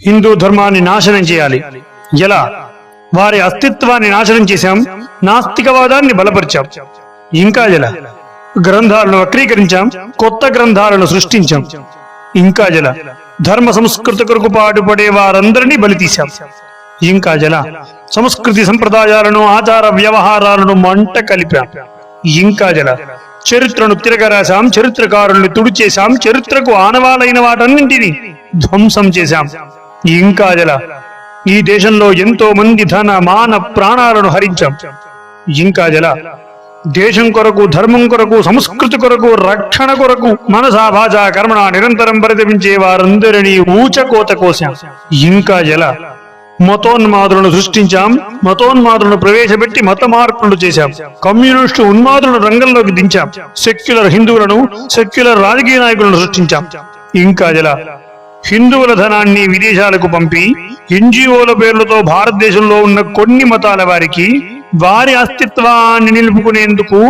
హిందూ ధర్మాన్ని నాశనం చేయాలి. ఎలా? వారి అస్తిత్వాన్ని నాశనం చేశాం, నాస్తికవాదాన్ని బలపరిచాం. ఇంకా ఎలా? గ్రంథాలను వక్రీకరించాం, కొత్త గ్రంథాలను సృష్టించాం. ఇంకా ఎలా? ధర్మ సంస్కృతి కొరకు పాటుపడే వారందరినీ బలితీశాం. ఇంకా ఎలా? సంస్కృతి సంప్రదాయాలను ఆచార వ్యవహారాలను మంట కలిపాం. ఇంకా ఎలా? చరిత్రను తిరగరాశాం, చరిత్రకారుల్ని తుడిచేశాం, చరిత్రకు ఆనవాలైన వాటన్నింటినీ ధ్వంసం చేశాం. ఇంకా ఎలా? ఈ దేశంలో ఎంతో మంది ధన మాన ప్రాణాలను హరించాం. ఇంకా ఎలా? దేశం కొరకు, ధర్మం కొరకు, సంస్కృతి కొరకు, రక్షణ కొరకు మనసా భాషా కర్మణ నిరంతరం పరితపించే వారందరినీ ఊచకోత కోశాం. ఇంకా ఎలా? మతోన్మాదులను సృష్టించాం, మతోన్మాదులను ప్రవేశపెట్టి మత మార్పులు చేశాం, కమ్యూనిస్టు ఉన్మాదులను రంగంలోకి దించాం, సెక్యులర్ హిందువులను, సెక్యులర్ రాజకీయ నాయకులను సృష్టించాం. ఇంకా ఎలా? హిందువుల ధనాన్ని విదేశాలకు పంపి ఎన్జిఓల పేర్లతో భారతదేశంలో ఉన్న కొన్ని మతాల వారికి వారి అస్తిత్వాన్ని నిలుపుకునేందుకు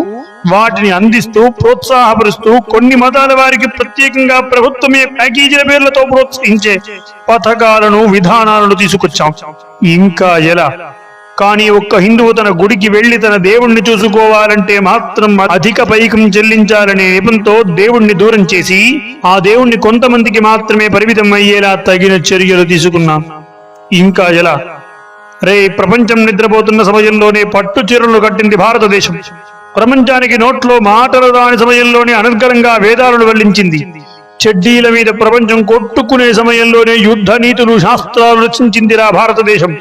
వాటిని అందిస్తూ ప్రోత్సాహపరుస్తూ కొన్ని మతాల వారికి ప్రత్యేకంగా ప్రభుత్వమే ప్యాకేజీల పేర్లతో ప్రోత్సహించే పథకాలను, విధానాలను తీసుకొచ్చాం. ఇంకా ఎలా? కానీ ఒక్క హిందువు తన గుడికి వెళ్లి తన దేవుణ్ణి చూసుకోవాలంటే మాత్రం అధిక పైకం చెల్లించాలనే నెపంతో దేవుణ్ణి దూరం చేసి ఆ దేవుణ్ణి కొంతమందికి మాత్రమే పరిమితం అయ్యేలా తగిన చర్యలు తీసుకున్నాం. ఇంకా ఎలా? ప్రపంచం నిద్రపోతున్న సమయంలోనే పట్టు చీరలు కట్టింది భారతదేశం. ప్రపంచానికి నోట్లో మాటలు రాని సమయంలోనే అనర్గళంగా వేదాలను వెల్లించింది. చెడ్డీల మీద ప్రపంచం కొట్టుకునే సమయంలోనే యుద్ధ నీతులు, శాస్త్రాలు రచించిందిరా భారతదేశం.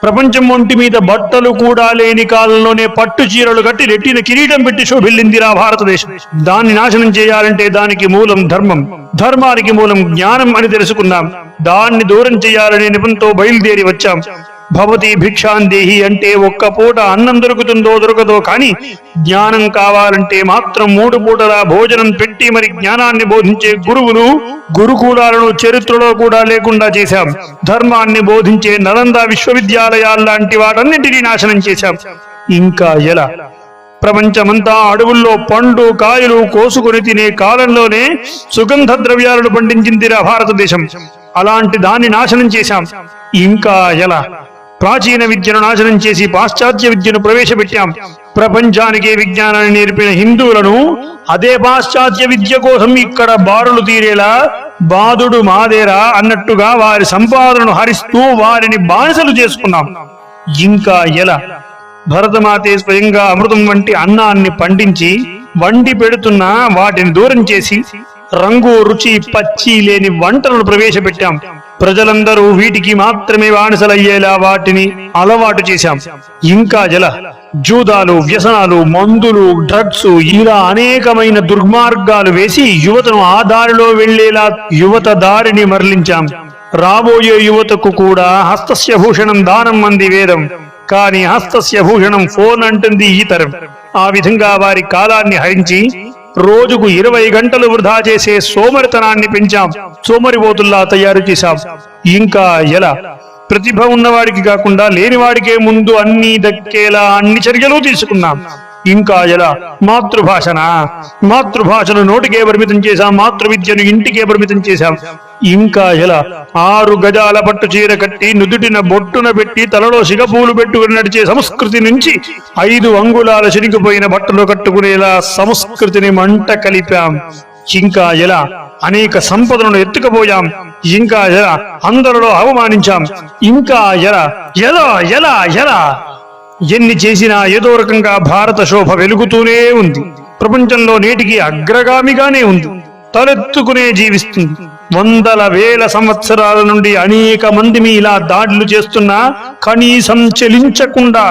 ప్రపంచం ఒంటి మీద బట్టలు కూడా లేని కాలంలోనే పట్టు చీరలు కట్టి రెట్టిన కిరీటం పెట్టి శోభిల్లిందిరా భారతదేశం. దాన్ని నాశనం చేయాలంటే దానికి మూలం ధర్మం, ధర్మానికి మూలం జ్ఞానం అని తెలుసుకున్నాం. దాన్ని దూరం చేయాలనే నిపంతో బయలుదేరి వచ్చాం. భవతి భిక్షాందేహి అంటే ఒక్క పూట అన్నం దొరుకుతుందో దొరకదో కానీ జ్ఞానం కావాలంటే మాత్రం 3 పూటలా భోజనం పెట్టి మరి జ్ఞానాన్ని బోధించే గురువులు, గురుకులాలను చరిత్రలో కూడా లేకుండా చేశాం. ధర్మాన్ని బోధించే నలంద విశ్వవిద్యాలయాల్లాంటి వాటన్నింటినీ నాశనం చేశాం. ఇంకా ఎలా? ప్రపంచమంతా అడవుల్లో పండు కాయలు కోసుకుని తినే కాలంలోనే సుగంధ ద్రవ్యాలను పండించిందిరా భారతదేశం. అలాంటి దాన్ని నాశనం చేశాం. ఇంకా ఎలా? ప్రాచీన విద్యను నాశనం చేసి పాశ్చాత్య విద్యను ప్రవేశపెట్టాం. ప్రపంచానికి విజ్ఞానాన్ని నేర్పిన హిందువులను అదే పాశ్చాత్య విద్య కోసం ఇక్కడ బారులు తీరేలా బాదుడు మాదేరా అన్నట్టుగా వారి సంపాదనను హరిస్తూ వారిని బానిసలు చేసుకున్నాం. ఇంకా ఎలా? భరతమాతే స్వయంగా అమృతం వంటి అన్నాన్ని పండించి వండి పెడుతున్నా వాటిని దూరం చేసి రంగు, రుచి, పచ్చి లేని వంటలను ప్రవేశపెట్టాం. ప్రజలందరూ వీటికి మాత్రమే బానిసలయ్యేలా వాటిని అలవాటు చేశాం. ఇంకా ఎలా? జూదాలు, వ్యసనాలు, మందులు, డ్రగ్స్ ఇలా అనేకమైన దుర్మార్గాలు వేసి యువతను ఆ దారిలో వెళ్లేలా యువత దారిని మరలించాం. రాబోయే యువతకు కూడా హస్తస్య భూషణం దానం అంది వేదం, కానీ హస్తస్య భూషణం ఫోన్ అంటుంది ఈ తరం. ఆ విధంగా వారి కాలాన్ని హరించి రోజుకు 20 గంటలు వృధా చేసే సోమరితనాన్ని పెంచాం, సోమరిపోతుల్లా తయారు చేశాం. ఇంకా ఎలా? ప్రతిభ ఉన్నవాడికి కాకుండా లేనివాడికే ముందు అన్ని దక్కేలా అన్ని చర్యలు తీసుకున్నాం. ఇంకా ఎలా? మాతృభాషను నోటికే పరిమితం చేశాం, మాతృవిద్యను ఇంటికే పరిమితం చేశాం. ఇంకా ఎలా? 6 గజాల పట్టు చీర కట్టి నుదుటిన బొట్టున పెట్టి తలలో సిగపూలు పెట్టుకుని నడిచే సంస్కృతి నుంచి 5 అంగుళాల చిరిగిపోయిన బట్టలు కట్టుకునేలా సంస్కృతిని మంట కలిపాం. ఇంకా ఎలా? అనేక సంపదలను ఎత్తుకుపోయాం. ఇంకా ఎలా? అందరిలో అవమానించాం. ఇంకా ఎలా? ఎలా ఎలా ఎలా ఎన్ని చేసినా ఏదో రకంగా భారత శోభ వెలుగుతూనే ఉంది. ప్రపంచంలో నేటికి అగ్రగామిగానే ఉంది, తలెత్తుకునే జీవిస్తుంది. వందల వేల సంవత్సరాల నుండి అనేక మంది ఇలా దాడులు చేస్తున్నా కనీసం చెలించకుండా,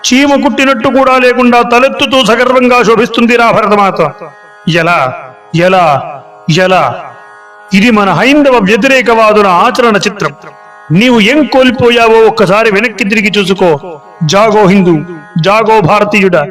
చీమ కుట్టినట్టు కూడా లేకుండా తలెత్తుతూ సగర్వంగా శోభిస్తుంది రా భరతమాత. ఎలా ఎలా ఎలా? ఇది మన హైందవ వ్యతిరేకవాదుల ఆచరణ చిత్రం. నీవు ఏం కోల్పోయావో ఒక్కసారి వెనక్కి తిరిగి చూసుకో. జాగో హిందూ, జాగో భారతీయుడా.